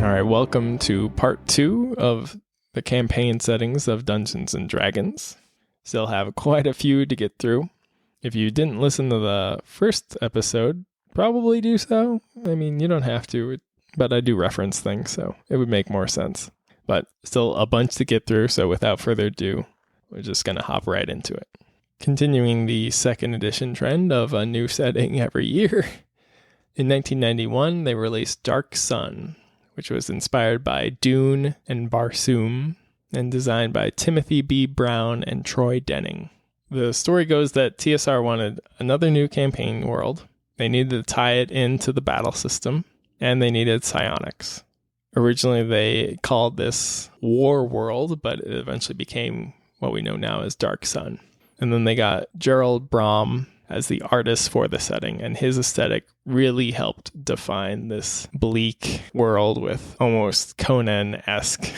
All right, welcome to part 2 of the campaign settings of Dungeons & Dragons. Still have quite a few to get through. If you didn't listen to the first episode, probably do so. I mean, you don't have to, but I do reference things, so it would make more sense. But still a bunch to get through, so without further ado, we're just going to hop right into it. Continuing the second edition trend of a new setting every year, in 1991, they released Dark Sun, which was inspired by Dune and Barsoom, and designed by Timothy B. Brown and Troy Denning. The story goes that TSR wanted another new campaign world. They needed to tie it into the battle system, and they needed psionics. Originally, they called this War World, but it eventually became what we know now as Dark Sun. And then they got Gerald Brom as the artist for the setting, and his aesthetic really helped define this bleak world with almost Conan-esque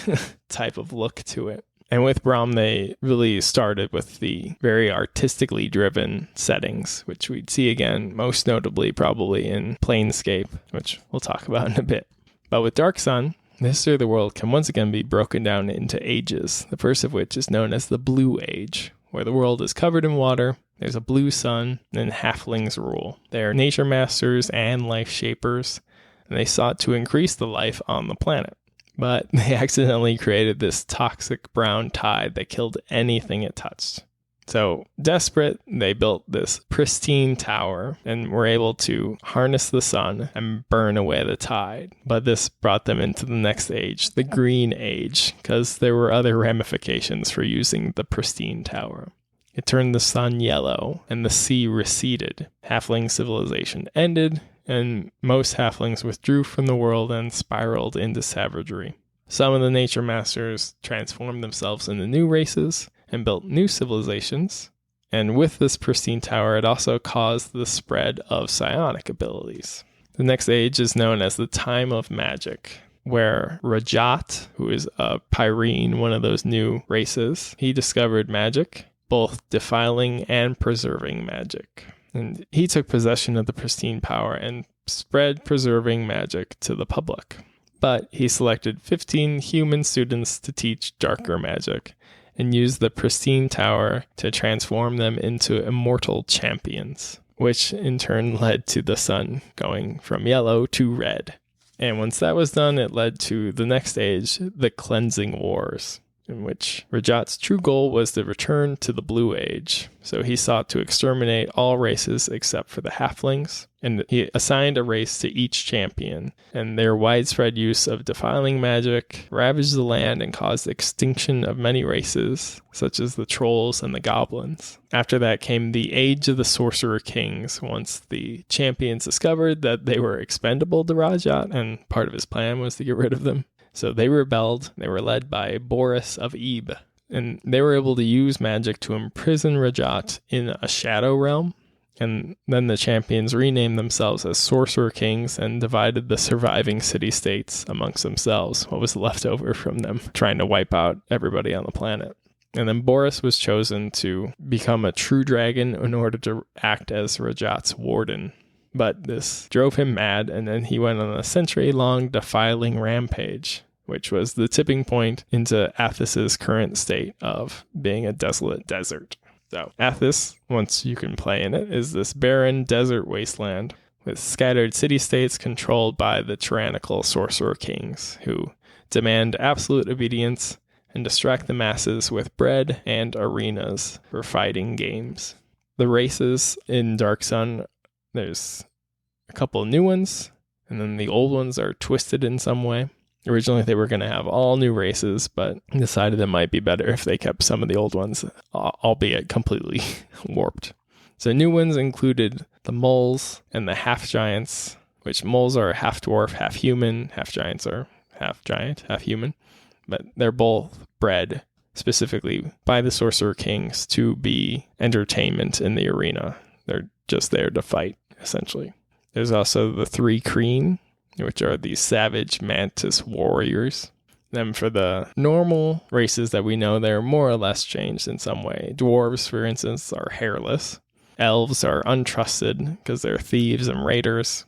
type of look to it. And with Brom, they really started with the very artistically driven settings, which we'd see again, most notably probably in Planescape, which we'll talk about in a bit. But with Dark Sun, the history of the world can once again be broken down into ages, the first of which is known as the Blue Age, where the world is covered in water. There's a blue sun, and halflings rule. They are nature masters and life shapers, and they sought to increase the life on the planet. But they accidentally created this toxic brown tide that killed anything it touched. So, desperate, they built this pristine tower and were able to harness the sun and burn away the tide. But this brought them into the next age, the Green Age, because there were other ramifications for using the pristine tower. It turned the sun yellow, and the sea receded. Halfling civilization ended, and most halflings withdrew from the world and spiraled into savagery. Some of the nature masters transformed themselves into new races and built new civilizations. And with this pristine tower, it also caused the spread of psionic abilities. The next age is known as the Time of Magic, where Rajat, who is a Pyrene, one of those new races, he discovered magic, both defiling and preserving magic. And he took possession of the pristine power and spread preserving magic to the public. But he selected 15 human students to teach darker magic and used the pristine tower to transform them into immortal champions, which in turn led to the sun going from yellow to red. And once that was done, it led to the next age, the Cleansing Wars, in which Rajat's true goal was to return to the Blue Age. So he sought to exterminate all races except for the halflings, and he assigned a race to each champion, and their widespread use of defiling magic ravaged the land and caused extinction of many races, such as the trolls and the goblins. After that came the Age of the Sorcerer Kings, once the champions discovered that they were expendable to Rajat, and part of his plan was to get rid of them. So they rebelled. They were led by Boris of Ebe, and they were able to use magic to imprison Rajat in a shadow realm. And then the champions renamed themselves as Sorcerer Kings and divided the surviving city-states amongst themselves, what was left over from them, trying to wipe out everybody on the planet. And then Boris was chosen to become a true dragon in order to act as Rajat's warden. But this drove him mad, and then he went on a century-long defiling rampage, which was the tipping point into Athos's current state of being a desolate desert. So Athos, once you can play in it, is this barren desert wasteland with scattered city-states controlled by the tyrannical Sorcerer Kings, who demand absolute obedience and distract the masses with bread and arenas for fighting games. The races in Dark Sun, there's a couple of new ones, and then the old ones are twisted in some way. Originally, they were going to have all new races, but decided it might be better if they kept some of the old ones, albeit completely warped. So new ones included the moles and the half-giants, which moles are half-dwarf, half-human. Half-giants are half-giant, half-human. But they're both bred specifically by the Sorcerer Kings to be entertainment in the arena. They're just there to fight, essentially. There's also the 3 Kreen, which are the savage mantis warriors. Then for the normal races that we know, they're more or less changed in some way. Dwarves, for instance, are hairless. Elves are untrusted because they're thieves and raiders.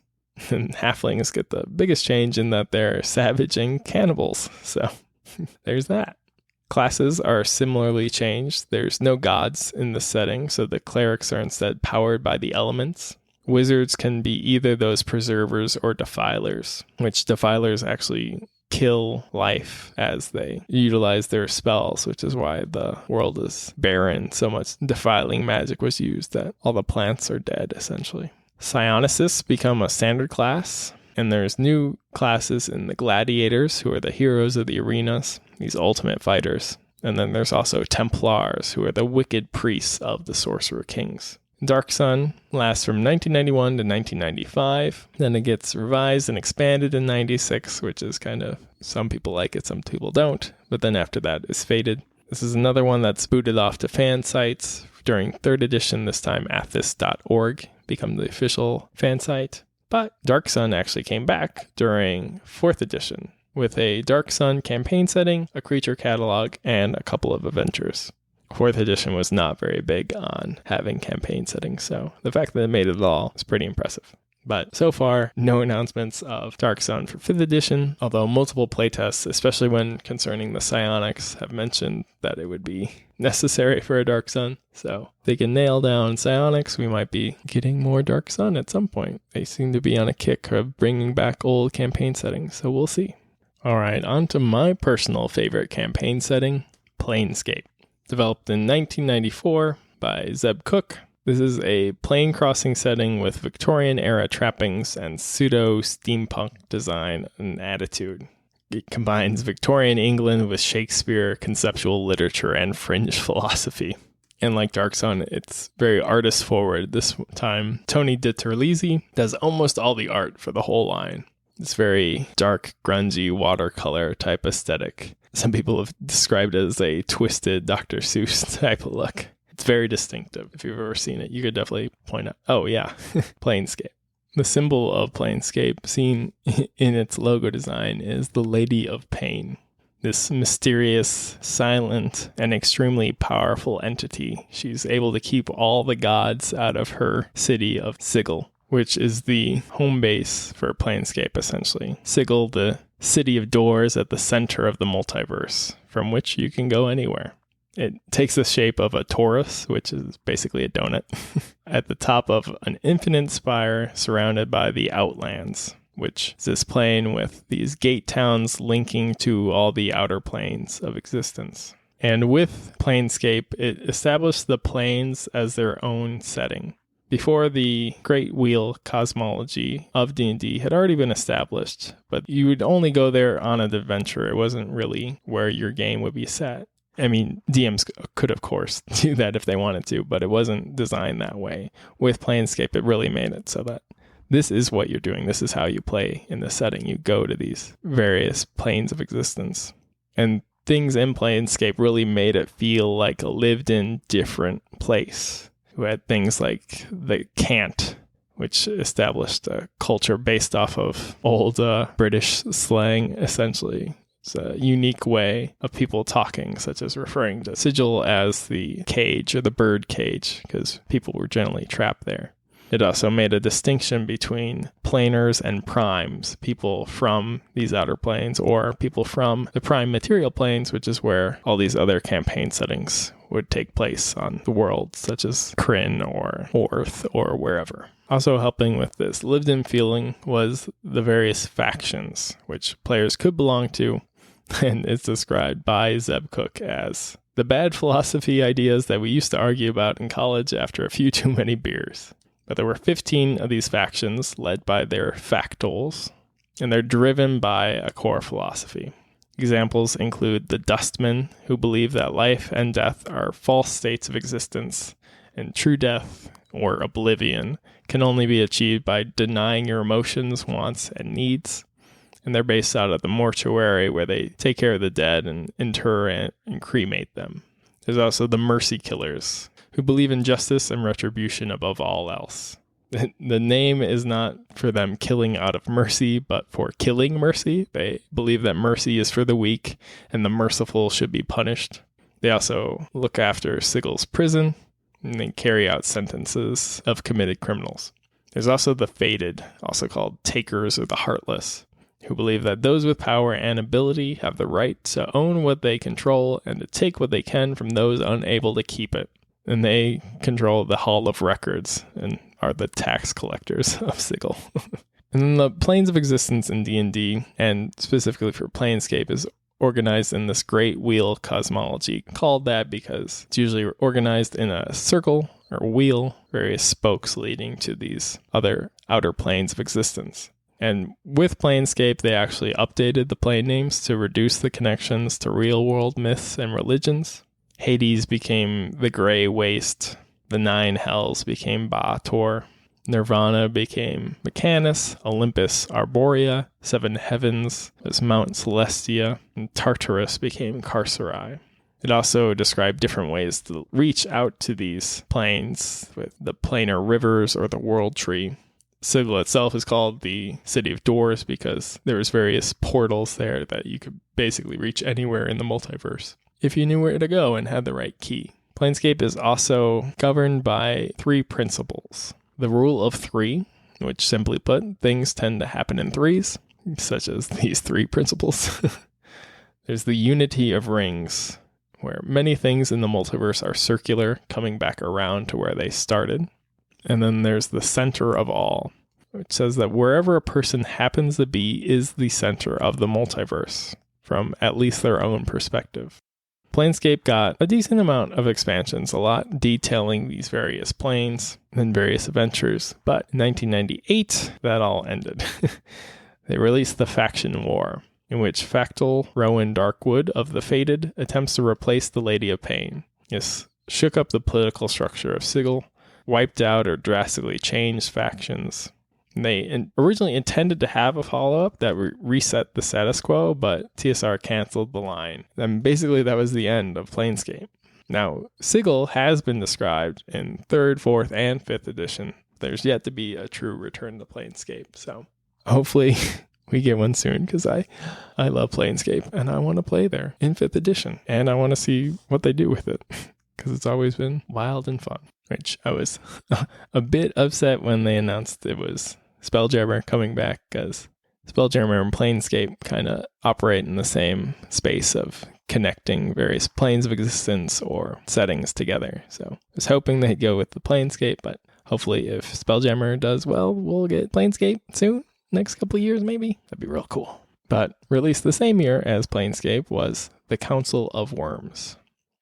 And halflings get the biggest change in that they're savage and cannibals. So there's that. Classes are similarly changed. There's no gods in the setting, so the clerics are instead powered by the elements. Wizards can be either those preservers or defilers, which defilers actually kill life as they utilize their spells, which is why the world is barren. So much defiling magic was used that all the plants are dead, essentially. Psionicists become a standard class, and there's new classes in the gladiators, who are the heroes of the arenas, these ultimate fighters. And then there's also Templars, who are the wicked priests of the Sorcerer Kings. Dark Sun lasts from 1991 to 1995. Then it gets revised and expanded in 96, which is kind of, some people like it, some people don't. But then after that is faded. This is another one that's booted off to fan sites during 3rd edition, this time athis.org become the official fan site. But Dark Sun actually came back during 4th edition with a Dark Sun campaign setting, a creature catalog, and a couple of adventures. 4th edition was not very big on having campaign settings, so the fact that it made it all is pretty impressive. But so far, no announcements of Dark Sun for 5th edition, although multiple playtests, especially when concerning the psionics, have mentioned that it would be necessary for a Dark Sun. So if they can nail down psionics, we might be getting more Dark Sun at some point. They seem to be on a kick of bringing back old campaign settings, so we'll see. All right, on to my personal favorite campaign setting, Planescape. Developed in 1994 by Zeb Cook. This is a plane crossing setting with Victorian-era trappings and pseudo-steampunk design and attitude. It combines Victorian England with Shakespeare, conceptual literature, and fringe philosophy. And like Dark Sun, it's very artist-forward. This time, Tony DiTerlizzi does almost all the art for the whole line. It's very dark, grungy, watercolor type aesthetic. Some people have described it as a twisted Dr. Seuss type of look. It's very distinctive. If you've ever seen it, you could definitely point out, oh yeah, Planescape. The symbol of Planescape, seen in its logo design, is the Lady of Pain. This mysterious, silent, and extremely powerful entity. She's able to keep all the gods out of her city of Sigil, which is the home base for Planescape, essentially. Sigil, the city of doors at the center of the multiverse, from which you can go anywhere. It takes the shape of a torus, which is basically a donut, at the top of an infinite spire surrounded by the Outlands, which is this plane with these gate towns linking to all the outer planes of existence. And with Planescape, it established the planes as their own setting. Before, the Great Wheel cosmology of D&D had already been established, but you would only go there on an adventure. It wasn't really where your game would be set. I mean, DMs could, of course, do that if they wanted to, but it wasn't designed that way. With Planescape, it really made it so that this is what you're doing. This is how you play in this setting. You go to these various planes of existence. And things in Planescape really made it feel like a lived-in, different place. We had things like the cant, which established a culture based off of old British slang, essentially. It's a unique way of people talking, such as referring to Sigil as the cage or the bird cage, because people were generally trapped there. It also made a distinction between planers and primes, people from these outer planes or people from the prime material planes, which is where all these other campaign settings would take place on the world, such as Kryn or Orth or wherever. Also helping with this lived-in feeling was the various factions, which players could belong to, and it's described by Zeb Cook as the bad philosophy ideas that we used to argue about in college after a few too many beers. But there were 15 of these factions led by their factols, and they're driven by a core philosophy. Examples include the Dustmen, who believe that life and death are false states of existence, and true death, or oblivion, can only be achieved by denying your emotions, wants, and needs. And they're based out of the mortuary, where they take care of the dead and inter and cremate them. There's also the Mercy Killers, who believe in justice and retribution above all else. The name is not for them killing out of mercy, but for killing mercy. They believe that mercy is for the weak, and the merciful should be punished. They also look after Sigil's prison, and they carry out sentences of committed criminals. There's also the Fated, also called Takers or the Heartless, who believe that those with power and ability have the right to own what they control and to take what they can from those unable to keep it. And they control the Hall of Records and are the tax collectors of Sigil. And then the Planes of Existence in D&D, and specifically for Planescape, is organized in this great wheel cosmology, called that because it's usually organized in a circle or wheel, various spokes leading to these other outer planes of existence. And with Planescape, they actually updated the plane names to reduce the connections to real-world myths and religions. Hades became the Grey Waste, the Nine Hells became Baator, Nirvana became Mechanus, Olympus Arborea, Seven Heavens was Mount Celestia, and Tartarus became Carcerai. It also described different ways to reach out to these planes with the planar rivers or the world tree. Sigil itself is called the City of Doors because there's various portals there that you could basically reach anywhere in the multiverse if you knew where to go and had the right key. Planescape is also governed by 3 principles. The rule of 3, which simply put, things tend to happen in threes, such as these 3 principles. There's the unity of rings, where many things in the multiverse are circular, coming back around to where they started. And then there's the center of all, which says that wherever a person happens to be is the center of the multiverse, from at least their own perspective. Planescape got a decent amount of expansions, a lot detailing these various planes and various adventures, but in 1998, that all ended. They released the Faction War, in which Factal Rowan Darkwood of the Fated attempts to replace the Lady of Pain. This shook up the political structure of Sigil, wiped out or drastically changed factions. They originally intended to have a follow-up that reset the status quo, but TSR canceled the line. And basically that was the end of Planescape. Now, Sigil has been described in 3rd, 4th, and 5th edition. There's yet to be a true return to Planescape, so hopefully we get one soon, because I love Planescape, and I want to play there in 5th edition, and I want to see what they do with it, because it's always been wild and fun, which I was a bit upset when they announced it was Spelljammer coming back, because Spelljammer and Planescape kind of operate in the same space of connecting various planes of existence or settings together. So I was hoping they'd go with the Planescape, but hopefully if Spelljammer does well, we'll get Planescape soon. Next couple of years, maybe. That'd be real cool. But released the same year as Planescape was the Council of Wyrms,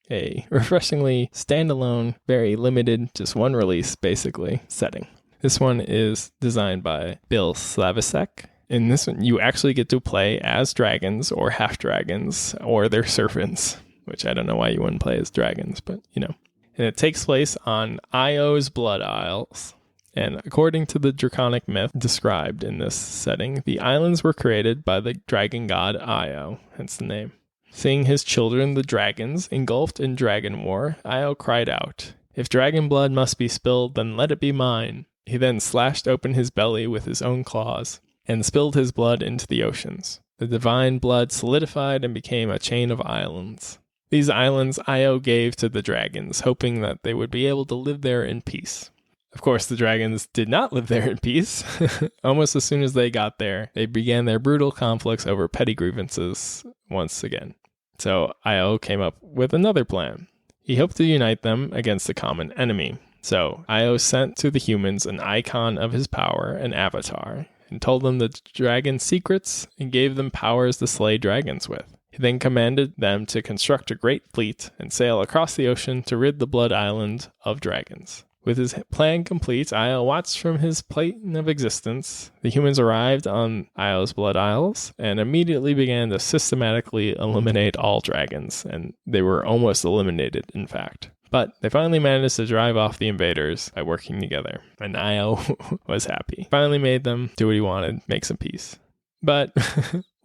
a refreshingly standalone, very limited, just one release, basically, setting. This one is designed by Bill Slavisek. In this one, you actually get to play as dragons or half-dragons or their servants, which I don't know why you wouldn't play as dragons, but you know. And it takes place on Io's Blood Isles. And according to the draconic myth described in this setting, the islands were created by the dragon god Io, hence the name. Seeing his children, the dragons, engulfed in dragon war, Io cried out, "If dragon blood must be spilled, then let it be mine." He then slashed open his belly with his own claws and spilled his blood into the oceans. The divine blood solidified and became a chain of islands. These islands Io gave to the dragons, hoping that they would be able to live there in peace. Of course, the dragons did not live there in peace. Almost as soon as they got there, they began their brutal conflicts over petty grievances once again. So Io came up with another plan. He hoped to unite them against a common enemy. So Io sent to the humans an icon of his power, an avatar, and told them the dragon secrets and gave them powers to slay dragons with. He then commanded them to construct a great fleet and sail across the ocean to rid the Blood Island of dragons. With his plan complete, Io watched from his plane of existence. The humans arrived on Io's Blood Isles and immediately began to systematically eliminate all dragons, and they were almost eliminated, in fact. But they finally managed to drive off the invaders by working together, and Io was happy. Finally made them do what he wanted, make some peace. But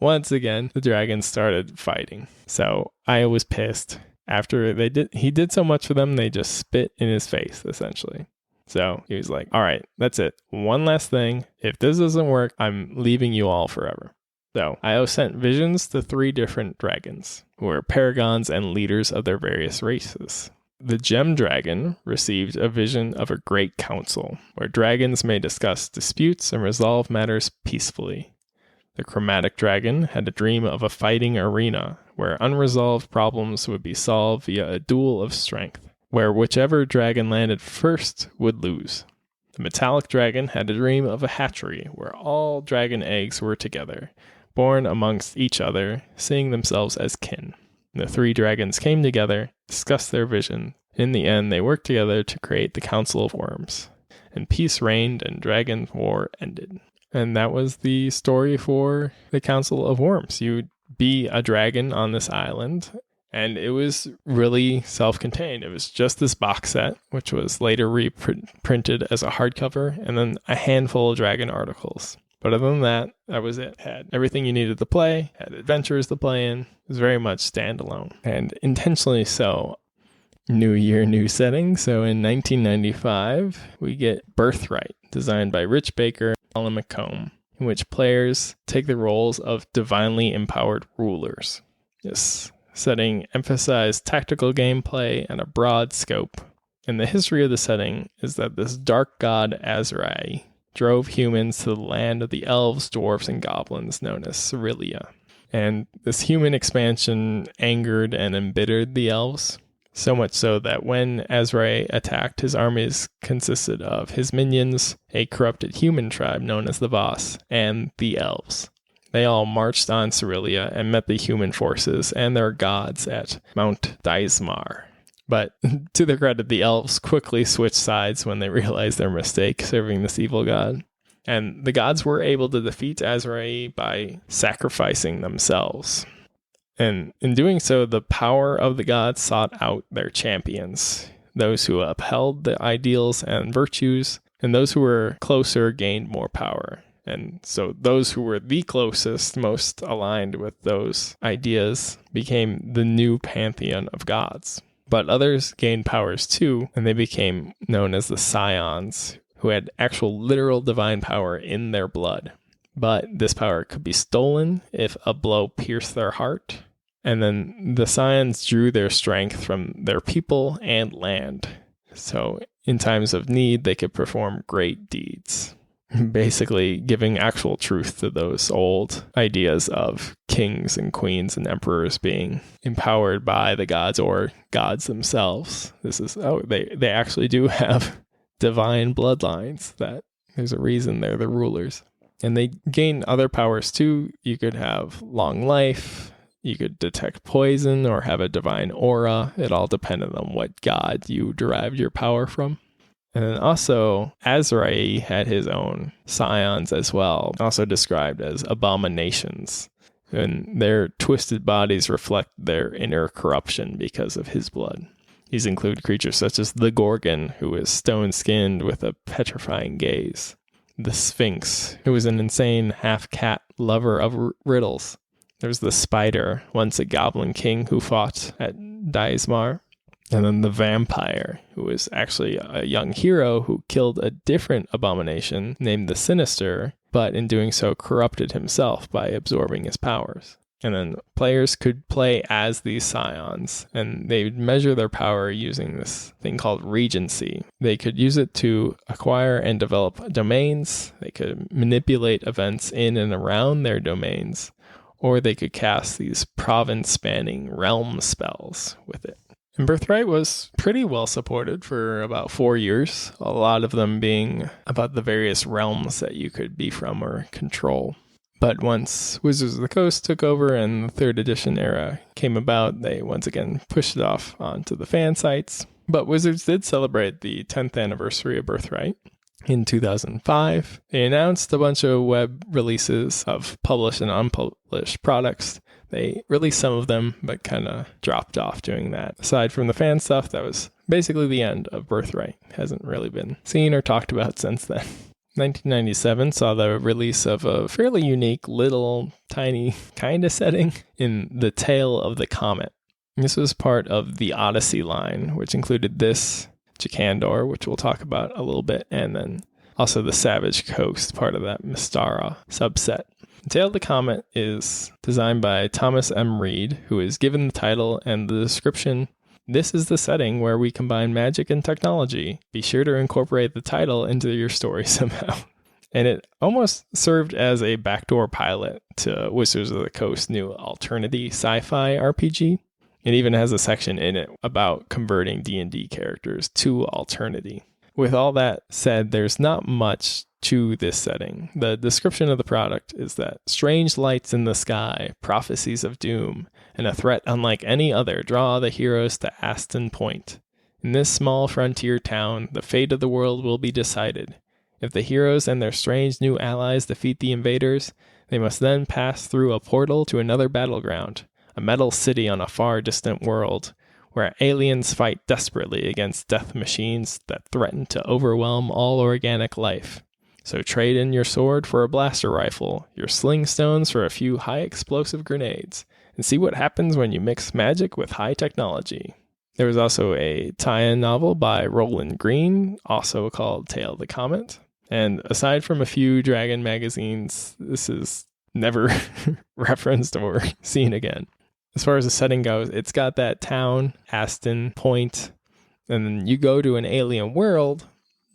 once again, the dragons started fighting. So Io was pissed. After he did so much for them, they just spit in his face, essentially. So he was like, all right, that's it. One last thing. If this doesn't work, I'm leaving you all forever. So Io sent visions to 3 different dragons, who were paragons and leaders of their various races. The gem dragon received a vision of a great council, where dragons may discuss disputes and resolve matters peacefully. The chromatic dragon had a dream of a fighting arena, where unresolved problems would be solved via a duel of strength, where whichever dragon landed first would lose. The metallic dragon had a dream of a hatchery, where all dragon eggs were together, born amongst each other, seeing themselves as kin. The three dragons came together, discussed their vision. In the end, they worked together to create the Council of Wyrms. And peace reigned and dragon war ended. And that was the story for the Council of Wyrms. You'd be a dragon on this island, and it was really self-contained. It was just this box set, which was later reprinted as a hardcover, and then a handful of dragon articles. But other than that, that was it. Had everything you needed to play, had adventures to play in. It was very much standalone, and intentionally so. New year, new setting. So in 1995, we get Birthright, designed by Rich Baker and Alan McComb, in which players take the roles of divinely empowered rulers. This setting emphasized tactical gameplay and a broad scope. And the history of the setting is that this dark god Azrai drove humans to the land of the elves, dwarves, and goblins known as Cerelia. And this human expansion angered and embittered the elves, so much so that when Azrai attacked, his armies consisted of his minions, a corrupted human tribe known as the Voss, and the elves. They all marched on Cerelia and met the human forces and their gods at Mount Deismar. But to their credit, the elves quickly switched sides when they realized their mistake serving this evil god. And the gods were able to defeat Azrai by sacrificing themselves. And in doing so, the power of the gods sought out their champions, those who upheld the ideals and virtues, and those who were closer gained more power. And so those who were the closest, most aligned with those ideas, became the new pantheon of gods. But others gained powers too, and they became known as the Scions, who had actual literal divine power in their blood. But this power could be stolen if a blow pierced their heart. And then the Scions drew their strength from their people and land. So in times of need, they could perform great deeds, basically giving actual truth to those old ideas of kings and queens and emperors being empowered by the gods or gods themselves. They actually do have divine bloodlines, that there's a reason they're the rulers. And they gain other powers too. You could have long life, you could detect poison or have a divine aura. It all depended on what god you derived your power from. And then also, Azrai had his own scions as well, also described as abominations. And their twisted bodies reflect their inner corruption because of his blood. These include creatures such as the Gorgon, who is stone-skinned with a petrifying gaze. The Sphinx, who is an insane half-cat lover of riddles. There's the Spider, once a goblin king who fought at Deismar. And then the Vampire, who is actually a young hero who killed a different abomination named the Sinister, but in doing so corrupted himself by absorbing his powers. And then players could play as these scions, and they would measure their power using this thing called Regency. They could use it to acquire and develop domains. They could manipulate events in and around their domains, or they could cast these province-spanning realm spells with it. And Birthright was pretty well supported for about 4 years, a lot of them being about the various realms that you could be from or control. But once Wizards of the Coast took over and the 3rd edition era came about, they once again pushed it off onto the fan sites. But Wizards did celebrate the 10th anniversary of Birthright. In 2005, they announced a bunch of web releases of published and unpublished products. They released some of them, but kind of dropped off doing that. Aside from the fan stuff, that was basically the end of Birthright. Hasn't really been seen or talked about since then. 1997 saw the release of a fairly unique, little, tiny kind of setting in The Tale of the Comet. This was part of the Odyssey line, which included this, Jakandor, which we'll talk about a little bit, and then also the Savage Coast, part of that Mystara subset. The Tale of the Comet is designed by Thomas M. Reed, who is given the title and the description This is the setting where we combine magic and technology. Be sure to incorporate the title into your story somehow. And it almost served as a backdoor pilot to Wizards of the Coast's new Alternity sci-fi RPG. It even has a section in it about converting D&D characters to Alternity. With all that said, there's not much to this setting. The description of the product is that strange lights in the sky, prophecies of doom, and a threat unlike any other draw the heroes to Aston Point. In this small frontier town, the fate of the world will be decided. If the heroes and their strange new allies defeat the invaders, they must then pass through a portal to another battleground, a metal city on a far distant world, where aliens fight desperately against death machines that threaten to overwhelm all organic life. So trade in your sword for a blaster rifle, your sling stones for a few high explosive grenades, and see what happens when you mix magic with high technology. There was also a tie-in novel by Roland Green, also called Tale of the Comet. And aside from a few Dragon magazines, this is never referenced or seen again. As far as the setting goes, it's got that town, Aston Point, and then you go to an alien world,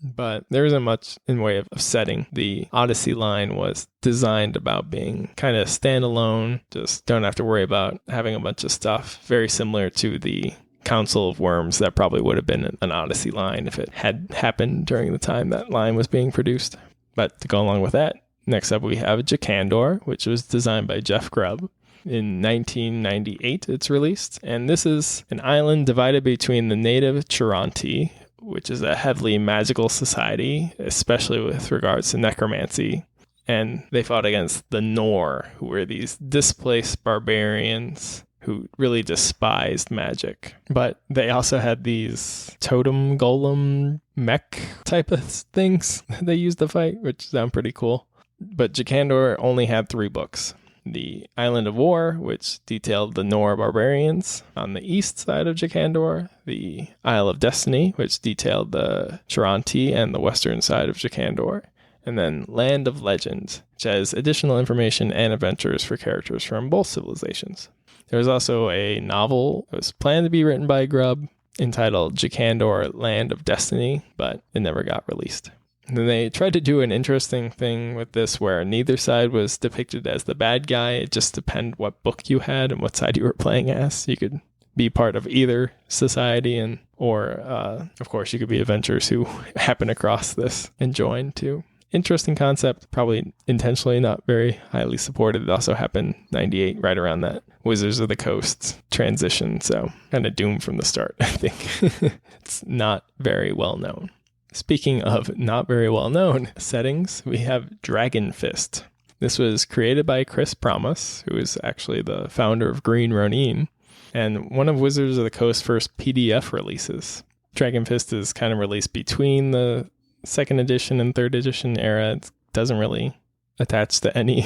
but there isn't much in way of setting. The Odyssey line was designed about being kind of standalone, just don't have to worry about having a bunch of stuff, very similar to the Council of Wyrms. That probably would have been an Odyssey line if it had happened during the time that line was being produced. But to go along with that, next up we have Jakandor, which was designed by Jeff Grubb. In 1998, it's released, and this is an island divided between the native Chiranti, which is a heavily magical society, especially with regards to necromancy, and they fought against the Nor, who were these displaced barbarians who really despised magic. But they also had these totem golem mech type of things that they used to fight, which sound pretty cool. But Jakandor only had 3 books. The Island of War, which detailed the Nor barbarians on the east side of Jakandor, the Isle of Destiny, which detailed the Chiranti and the western side of Jakandor, and then Land of Legend, which has additional information and adventures for characters from both civilizations. There was also a novel that was planned to be written by Grubb entitled Jakandor Land of Destiny, but it never got released. And then they tried to do an interesting thing with this where neither side was depicted as the bad guy. It just depended what book you had and what side you were playing as. You could be part of either society or of course, you could be adventurers who happen across this and join too. Interesting concept, probably intentionally not very highly supported. It also happened 98, right around that Wizards of the Coast transition. So kind of doomed from the start, I think. It's not very well known. Speaking of not very well-known settings, we have Dragon Fist. This was created by Chris Promus, who is actually the founder of Green Ronin, and one of Wizards of the Coast's first PDF releases. Dragon Fist is kind of released between the 2nd edition and 3rd edition era. It doesn't really attach to any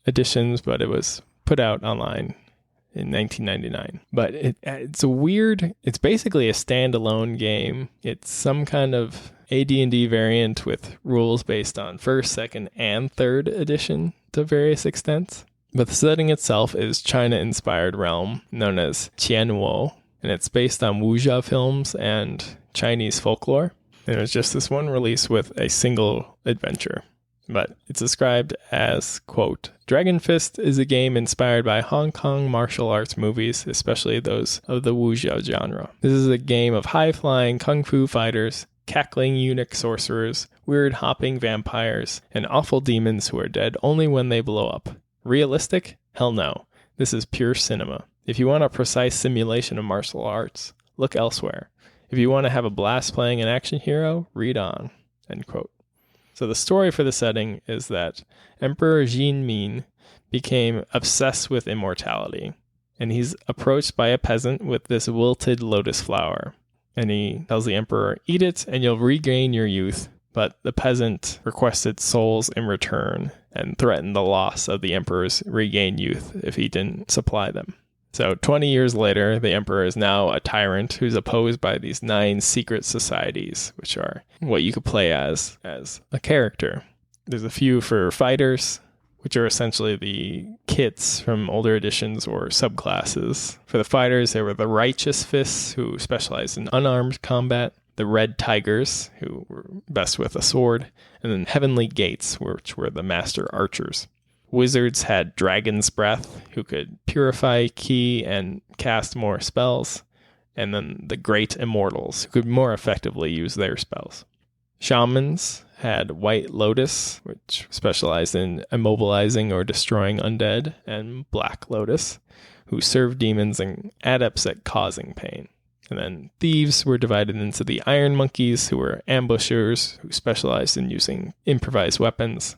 editions, but it was put out online in 1999. But it's basically a standalone game. It's some kind of AD&D variant with rules based on 1st, 2nd, and 3rd edition to various extents. But the setting itself is China-inspired realm known as Qianwo, and it's based on wuxia films and Chinese folklore. And it was just this one release with a single adventure. But it's described as, quote, Dragon Fist is a game inspired by Hong Kong martial arts movies, especially those of the wuxia genre. This is a game of high-flying kung fu fighters, cackling eunuch sorcerers, weird hopping vampires, and awful demons who are dead only when they blow up. Realistic? Hell no. This is pure cinema. If you want a precise simulation of martial arts, look elsewhere. If you want to have a blast playing an action hero, read on. End quote. So the story for the setting is that Emperor Jinmin became obsessed with immortality, and he's approached by a peasant with this wilted lotus flower. And he tells the emperor, eat it and you'll regain your youth. But the peasant requested souls in return and threatened the loss of the emperor's regained youth if he didn't supply them. So 20 years later, the emperor is now a tyrant who's opposed by these 9 secret societies, which are what you could play as a character. There's a few for fighters, which are essentially the kits from older editions or subclasses. For the fighters, there were the Righteous Fists, who specialized in unarmed combat, the Red Tigers, who were best with a sword, and then Heavenly Gates, which were the master archers. Wizards had Dragon's Breath, who could purify ki and cast more spells, and then the Great Immortals, who could more effectively use their spells. Shamans had White Lotus, which specialized in immobilizing or destroying undead, and Black Lotus, who served demons and adepts at causing pain. And then thieves were divided into the Iron Monkeys, who were ambushers, who specialized in using improvised weapons,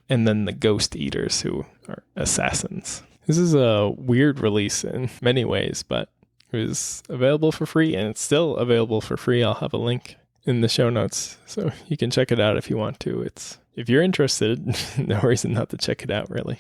and then the Ghost Eaters, who are assassins. This is a weird release in many ways, but it was available for free, and it's still available for free. I'll have a link in the show notes, so you can check it out if you want to. If you're interested, no reason not to check it out, really.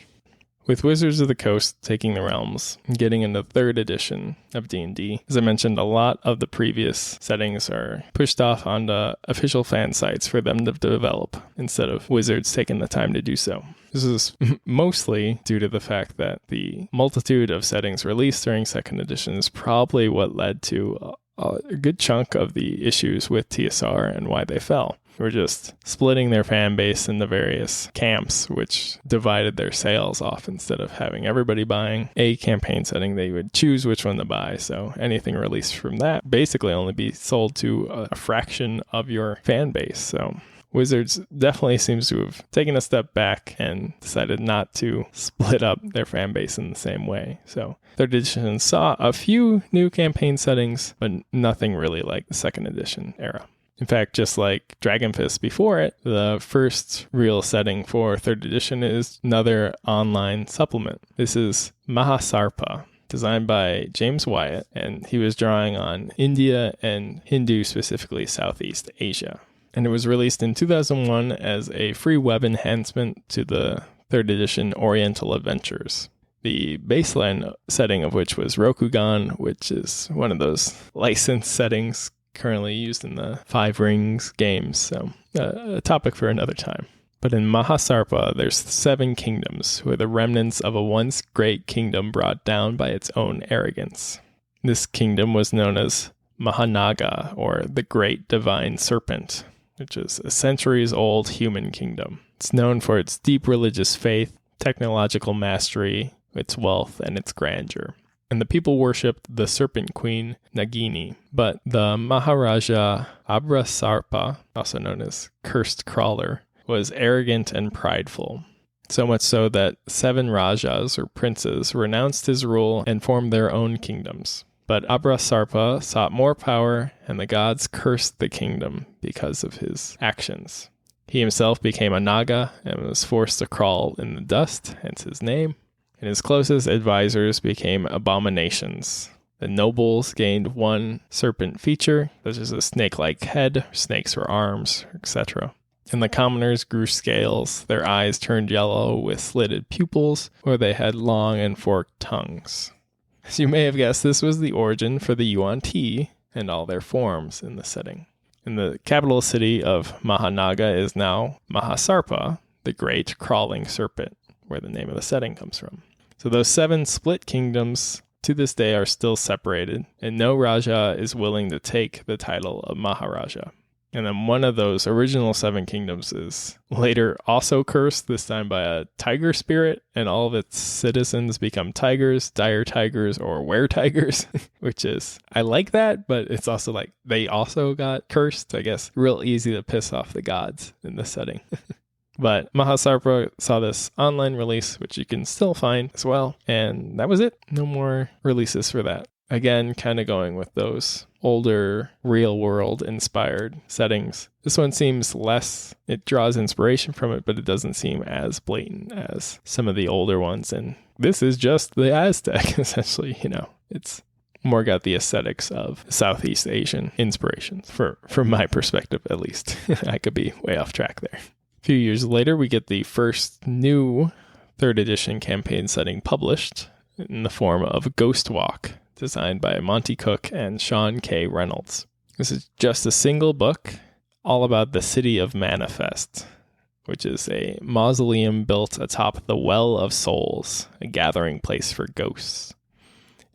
With Wizards of the Coast taking the realms and getting into 3rd edition of D&D, as I mentioned, a lot of the previous settings are pushed off onto official fan sites for them to develop, instead of Wizards taking the time to do so. This is mostly due to the fact that the multitude of settings released during 2nd edition is probably what led to a good chunk of the issues with TSR and why they fell. We're just splitting their fan base into various camps, which divided their sales off. Instead of having everybody buying a campaign setting, they would choose which one to buy. So anything released from that basically only be sold to a fraction of your fan base. So Wizards definitely seems to have taken a step back and decided not to split up their fan base in the same way. So 3rd edition saw a few new campaign settings, but nothing really like the 2nd edition era. In fact, just like Dragonfist before it, the first real setting for 3rd edition is another online supplement. This is Mahasarpa, designed by James Wyatt, and he was drawing on India and Hindu, specifically Southeast Asia. And it was released in 2001 as a free web enhancement to the 3rd edition Oriental Adventures. The baseline setting of which was Rokugan, which is one of those licensed settings currently used in the Five Rings games, so a topic for another time. But in Mahasarpa, there's 7 kingdoms, who are the remnants of a once great kingdom brought down by its own arrogance. This kingdom was known as Mahanaga, or the Great Divine Serpent, which is a centuries-old human kingdom. It's known for its deep religious faith, technological mastery, its wealth, and its grandeur. And the people worshipped the serpent queen, Nagini. But the Maharaja Mahasarpa, also known as Cursed Crawler, was arrogant and prideful. So much so that 7 Rajas, or princes, renounced his rule and formed their own kingdoms. But Mahasarpa sought more power, and the gods cursed the kingdom because of his actions. He himself became a Naga and was forced to crawl in the dust, hence his name. And his closest advisors became abominations. The nobles gained one serpent feature, such as a snake-like head, snakes or arms, etc. And the commoners grew scales, their eyes turned yellow with slitted pupils, or they had long and forked tongues. As you may have guessed, this was the origin for the Yuan-Ti and all their forms in the setting. And the capital city of Mahanaga is now Mahasarpa, the great crawling serpent, where the name of the setting comes from. So those 7 split kingdoms to this day are still separated, and no Raja is willing to take the title of Maharaja. And then one of those original 7 kingdoms is later also cursed, this time by a tiger spirit, and all of its citizens become tigers, dire tigers, or were tigers, which is, I like that, but it's also like they also got cursed. I guess real easy to piss off the gods in this setting. But Mahasarpa saw this online release, which you can still find as well. And that was it. No more releases for that. Again, kind of going with those older, real-world inspired settings. This one seems less, it draws inspiration from it, but it doesn't seem as blatant as some of the older ones. And this is just the Aztec, essentially, It's more got the aesthetics of Southeast Asian inspirations, from my perspective, at least. I could be way off track there. A few years later, we get the first new 3rd edition campaign setting published in the form of Ghostwalk, designed by Monty Cook and Sean K. Reynolds. This is just a single book, all about the city of Manifest, which is a mausoleum built atop the Well of Souls, a gathering place for ghosts.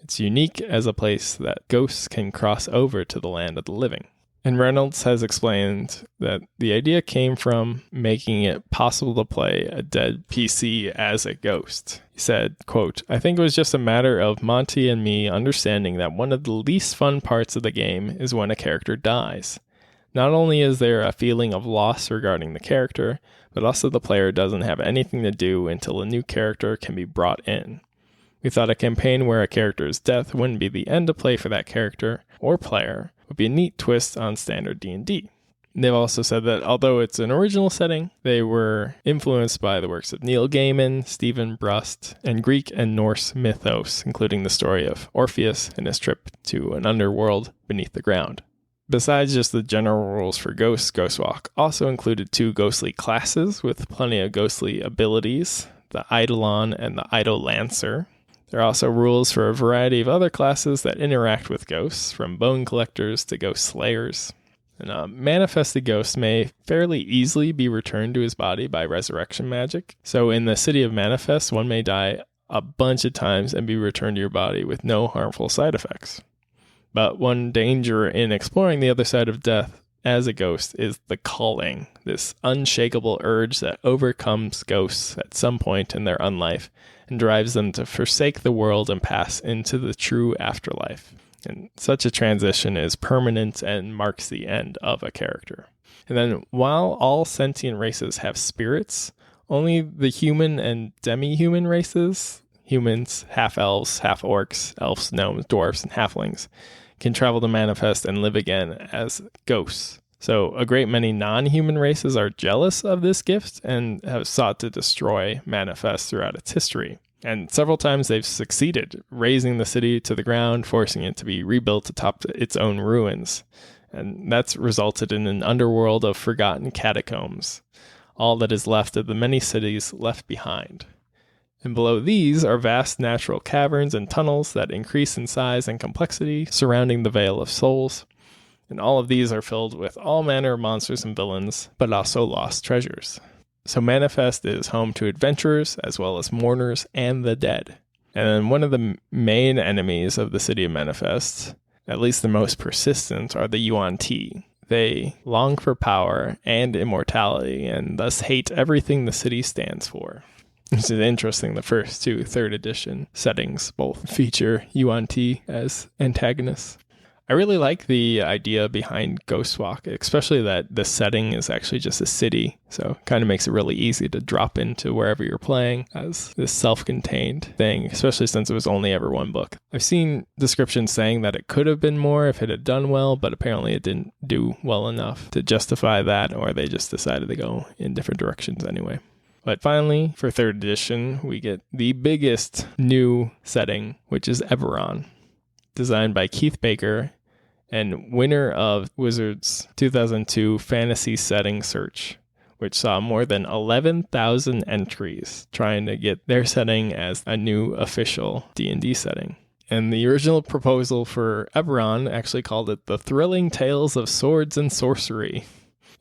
It's unique as a place that ghosts can cross over to the land of the living. And Reynolds has explained that the idea came from making it possible to play a dead PC as a ghost. He said, quote, "I think it was just a matter of Monty and me understanding that one of the least fun parts of the game is when a character dies. Not only is there a feeling of loss regarding the character, but also the player doesn't have anything to do until a new character can be brought in. We thought a campaign where a character's death wouldn't be the end of play for that character or player would be a neat twist on standard D&D. They've also said that although it's an original setting, they were influenced by the works of Neil Gaiman, Stephen Brust, and Greek and Norse mythos, including the story of Orpheus and his trip to an underworld beneath the ground. Besides just the general rules for ghosts, Ghostwalk also included 2 ghostly classes with plenty of ghostly abilities, the Eidolon and the Eidolancer. There are also rules for a variety of other classes that interact with ghosts, from bone collectors to ghost slayers. And a manifested ghost may fairly easily be returned to his body by resurrection magic. So in the City of Manifest, one may die a bunch of times and be returned to your body with no harmful side effects. But one danger in exploring the other side of death as a ghost is the calling, this unshakable urge that overcomes ghosts at some point in their unlife and drives them to forsake the world and pass into the true afterlife. And such a transition is permanent and marks the end of a character. And then while all sentient races have spirits, only the human and demi-human races, humans, half-elves, half-orcs, elves, gnomes, dwarves, and halflings, can travel to Manifest and live again as ghosts. So a great many non-human races are jealous of this gift and have sought to destroy Manifest throughout its history. And several times they've succeeded, razing the city to the ground, forcing it to be rebuilt atop its own ruins. And that's resulted in an underworld of forgotten catacombs, all that is left of the many cities left behind. And below these are vast natural caverns and tunnels that increase in size and complexity surrounding the Vale of Souls. And all of these are filled with all manner of monsters and villains, but also lost treasures. So Manifest is home to adventurers, as well as mourners and the dead. And one of the main enemies of the city of Manifest, at least the most persistent, are the Yuan-Ti. They long for power and immortality, and thus hate everything the city stands for. Which is interesting, the first 2 3rd edition settings both feature Yuan-Ti as antagonists. I really like the idea behind Ghostwalk, especially that the setting is actually just a city, so it kind of makes it really easy to drop into wherever you're playing as this self-contained thing, especially since it was only ever 1 book. I've seen descriptions saying that it could have been more if it had done well, but apparently it didn't do well enough to justify that, or they just decided to go in different directions anyway. But finally, for 3rd edition, we get the biggest new setting, which is Eberron, designed by Keith Baker and winner of Wizards' 2002 Fantasy Setting Search, which saw more than 11,000 entries trying to get their setting as a new official D&D setting. And the original proposal for Eberron actually called it The Thrilling Tales of Swords and Sorcery.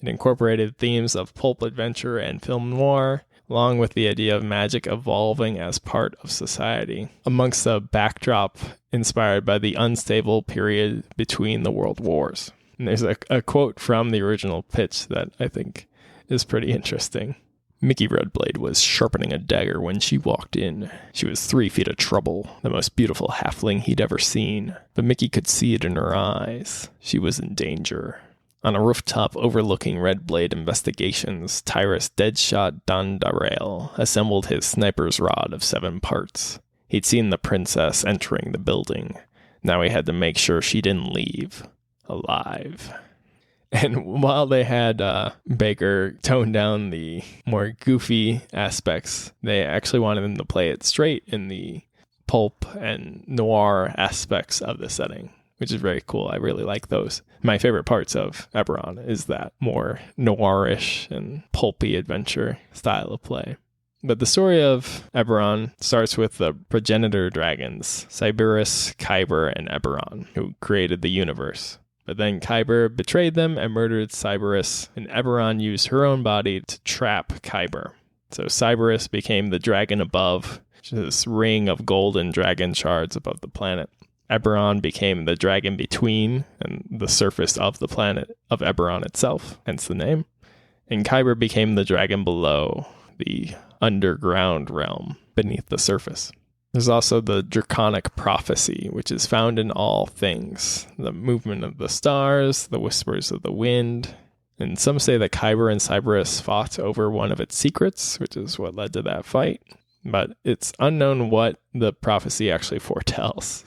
It incorporated themes of pulp adventure and film noir, along with the idea of magic evolving as part of society, amongst a backdrop inspired by the unstable period between the world wars. And there's a quote from the original pitch that I think is pretty interesting. Mickey Redblade was sharpening a dagger when she walked in. She was 3 feet of trouble, the most beautiful halfling he'd ever seen. But Mickey could see it in her eyes. She was in danger. On a rooftop overlooking Redblade investigations, Tyrus Deadshot Dondarrail assembled his sniper's rod of 7 parts. He'd seen the princess entering the building. Now he had to make sure she didn't leave alive. And while they had Baker tone down the more goofy aspects, they actually wanted him to play it straight in the pulp and noir aspects of the setting, which is very cool. I really like those. My favorite parts of Eberron is that more noirish and pulpy adventure style of play. But the story of Eberron starts with the progenitor dragons, Cyberus, Kyber, and Eberron, who created the universe. But then Kyber betrayed them and murdered Cyberus, and Eberron used her own body to trap Kyber. So Cyberus became the dragon above, which is this ring of golden dragon shards above the planet. Eberron became the dragon between and the surface of the planet of Eberron itself, hence the name. And Kyber became the dragon below, the underground realm beneath the surface. There's also the draconic prophecy, which is found in all things. The movement of the stars, the whispers of the wind. And some say that Kyber and Cyberus fought over one of its secrets, which is what led to that fight. But it's unknown what the prophecy actually foretells.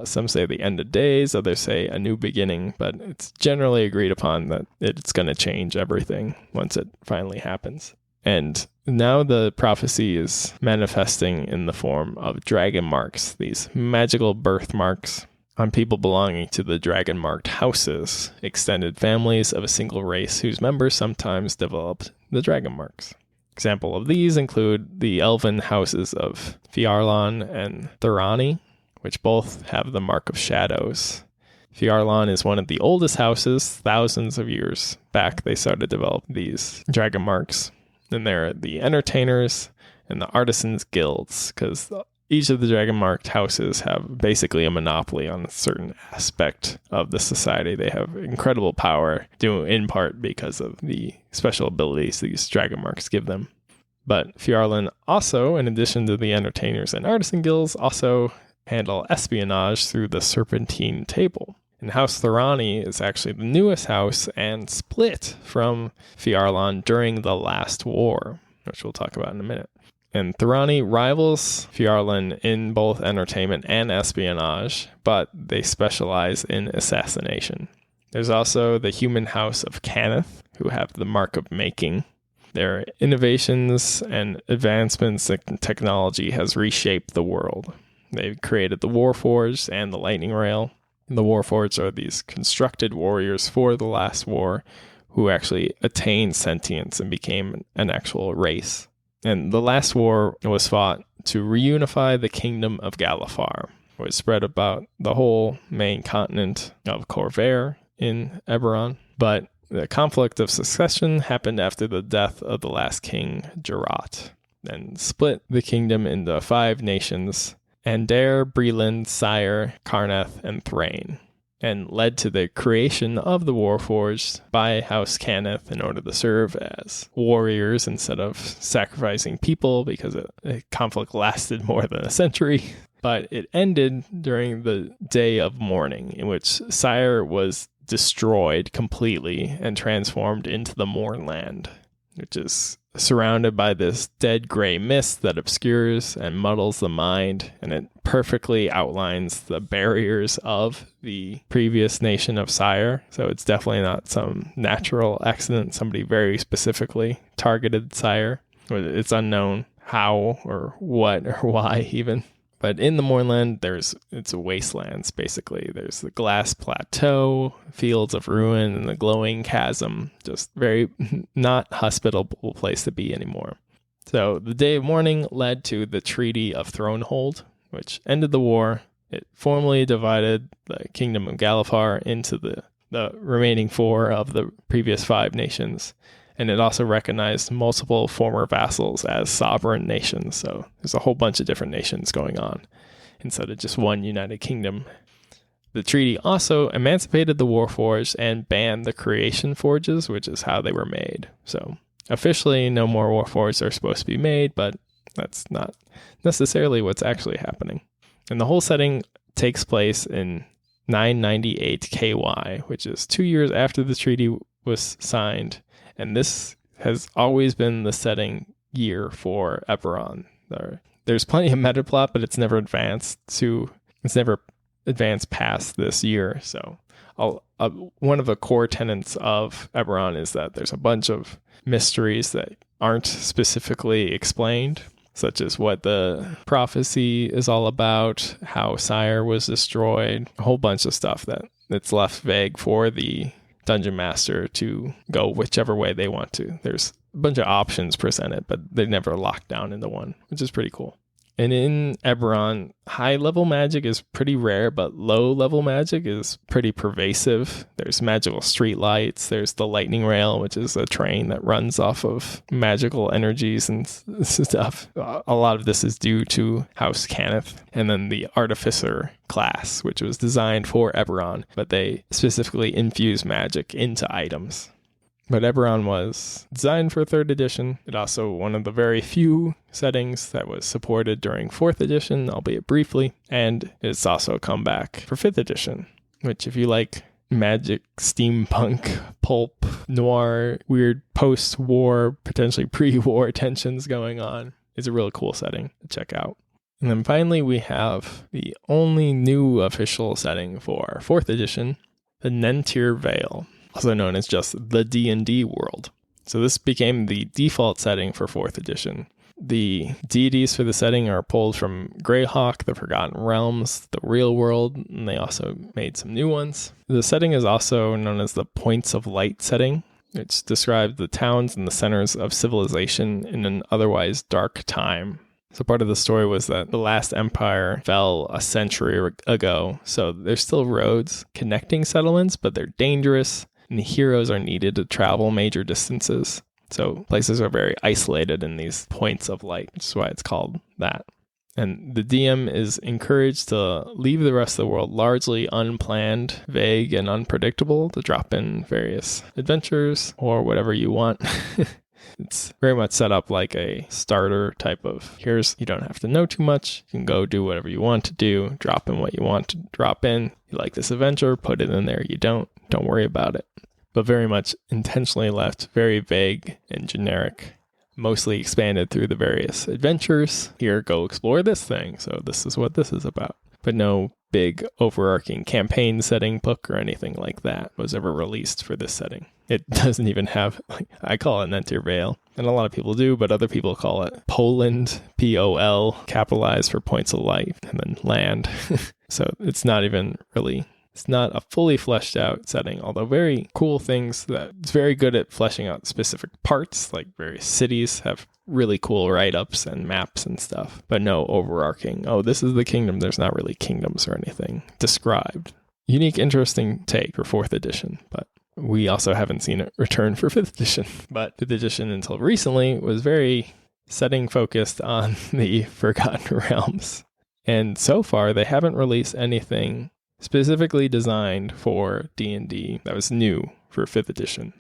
Some say the end of days, others say a new beginning, but it's generally agreed upon that it's going to change everything once it finally happens. And now the prophecy is manifesting in the form of dragon marks, these magical birthmarks on people belonging to the dragon-marked houses, extended families of a single race whose members sometimes developed the dragon marks. Example of these include the elven houses of Fjarlan and Thorani, which both have the Mark of Shadows. Fjarlan is one of the oldest houses. Thousands of years back, they started to develop these dragon marks. Then there are the entertainers and the artisans' guilds, because each of the dragon-marked houses have basically a monopoly on a certain aspect of the society. They have incredible power, due in part because of the special abilities these dragon marks give them. But Fjarlan also, in addition to the entertainers and artisan guilds, also handle espionage through the Serpentine Table. And House Thorani is actually the newest house and split from Fjarlan during the last war, which we'll talk about in a minute. And Thorani rivals Fjarlan in both entertainment and espionage, but they specialize in assassination. There's also the human house of Cannith, who have the Mark of Making. Their innovations and advancements in technology has reshaped the world. They've created the Warforged and the Lightning Rail. The Warforged are these constructed warriors for the last war who actually attained sentience and became an actual race. And the last war was fought to reunify the kingdom of Galifar, which spread about the whole main continent of Corvair in Eberron. But the conflict of succession happened after the death of the last king, Gerat, and split the kingdom into 5 nations: Ander, Breland, Sire, Karnath, and Thrain, and led to the creation of the Warforged by House Cannith in order to serve as warriors instead of sacrificing people, because the conflict lasted more than a century. But it ended during the Day of Mourning, in which Sire was destroyed completely and transformed into the Mournland, which is surrounded by this dead gray mist that obscures and muddles the mind, and it perfectly outlines the barriers of the previous nation of Sire. So it's definitely not some natural accident. Somebody very specifically targeted Sire. It's unknown how or what or why even. But in the Mournland, it's a wastelands, basically. There's the glass plateau, fields of ruin, and the glowing chasm. Just very not hospitable place to be anymore. So the Day of Mourning led to the Treaty of Thronehold, which ended the war. It formally divided the Kingdom of Galifar into the remaining 4 of the previous 5 nations. And it also recognized multiple former vassals as sovereign nations. So there's a whole bunch of different nations going on instead of just one united kingdom. The treaty also emancipated the Warforged and banned the Creation Forges, which is how they were made. So officially, no more Warforged are supposed to be made, but that's not necessarily what's actually happening. And the whole setting takes place in 998 KY, which is 2 years after the treaty was signed. And this has always been the setting year for Eberron. There's plenty of meta plot, but it's never advanced past this year. So one of the core tenets of Eberron is that there's a bunch of mysteries that aren't specifically explained, such as what the prophecy is all about, how Sire was destroyed, a whole bunch of stuff that's left vague for the Dungeon Master to go whichever way they want to. There's a bunch of options presented, but they're never locked down into one, which is pretty cool. And in Eberron, high-level magic is pretty rare, but low-level magic is pretty pervasive. There's magical streetlights, there's the lightning rail, which is a train that runs off of magical energies and stuff. A lot of this is due to House Cannith. And then the Artificer class, which was designed for Eberron, but they specifically infuse magic into items. But Eberron was designed for 3rd edition. It also one of the very few settings that was supported during 4th edition, albeit briefly. And it's also a comeback for 5th edition, which if you like magic, steampunk, pulp, noir, weird post-war, potentially pre-war tensions going on, is a really cool setting to check out. And then finally we have the only new official setting for 4th edition, the Nentir Vale, also known as just the D&D world. So this became the default setting for 4th edition. The deities for the setting are pulled from Greyhawk, the Forgotten Realms, the real world, and they also made some new ones. The setting is also known as the Points of Light setting, which describes the towns and the centers of civilization in an otherwise dark time. So part of the story was that the last empire fell a century ago, so there's still roads connecting settlements, but they're dangerous. And the heroes are needed to travel major distances. So places are very isolated in these points of light, which is why it's called that. And the DM is encouraged to leave the rest of the world largely unplanned, vague, and unpredictable to drop in various adventures or whatever you want. It's very much set up like a starter type of, you don't have to know too much. You can go do whatever you want to do, drop in what you want to drop in. You like this adventure, put it in there. You don't worry about it. But very much intentionally left very vague and generic, mostly expanded through the various adventures. Here, go explore this thing. So this is what this is about. But no big overarching campaign setting book or anything like that was ever released for this setting. It doesn't even have, I call it Nentir Vale, and a lot of people do, but other people call it Poland, P-O-L, capitalized for points of light, and then land. So it's not even really, it's not a fully fleshed out setting, although very cool things that it's very good at fleshing out specific parts, like various cities have really cool write-ups and maps and stuff, but no overarching, this is the kingdom. There's not really kingdoms or anything described. Unique, interesting take for 4th edition, but we also haven't seen it return for 5th edition. But 5th edition until recently was very setting focused on the Forgotten Realms. And so far, they haven't released anything specifically designed for D&D that was new for 5th edition.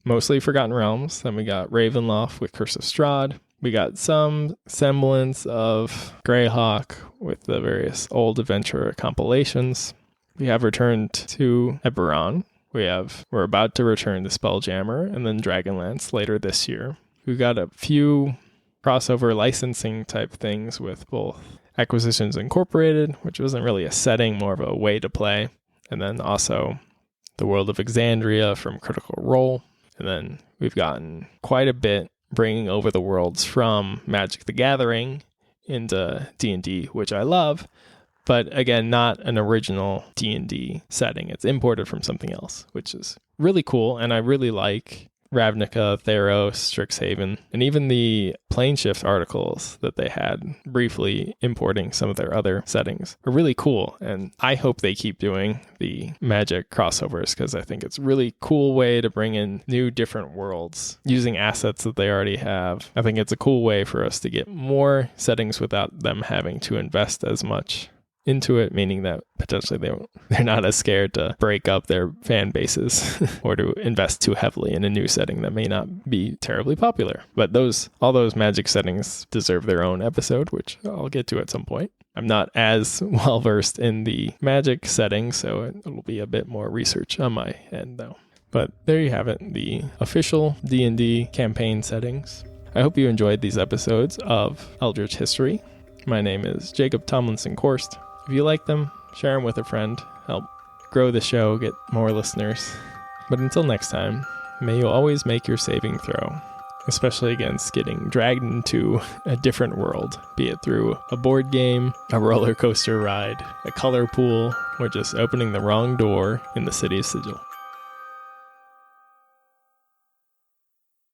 Mostly Forgotten Realms. Then we got Ravenloft with Curse of Strahd. We got some semblance of Greyhawk with the various old adventure compilations. We have returned to Eberron. We're about to return to Spelljammer and then Dragonlance later this year. We've got a few crossover licensing type things with both Acquisitions Incorporated, which wasn't really a setting, more of a way to play, and then also the World of Exandria from Critical Role. And then we've gotten quite a bit bringing over the worlds from Magic the Gathering into D&D, which I love. But again, not an original D&D setting. It's imported from something else, which is really cool. And I really like Ravnica, Theros, Strixhaven, and even the Planeshift articles that they had briefly importing some of their other settings are really cool. And I hope they keep doing the Magic crossovers because I think it's a really cool way to bring in new different worlds using assets that they already have. I think it's a cool way for us to get more settings without them having to invest as much into it, meaning that potentially they're not as scared to break up their fan bases or to invest too heavily in a new setting that may not be terribly popular. But all those Magic settings deserve their own episode, which I'll get to at some point. I'm not as well versed in the Magic setting, so it'll be a bit more research on my end though. But there you have it, the official D&D campaign settings. I hope you enjoyed these episodes of Eldritch History. My name is Jacob Tomlinson-Korst. If you like them, share them with a friend. Help grow the show, get more listeners. But until next time, may you always make your saving throw, especially against getting dragged into a different world, be it through a board game, a roller coaster ride, a color pool, or just opening the wrong door in the City of Sigil.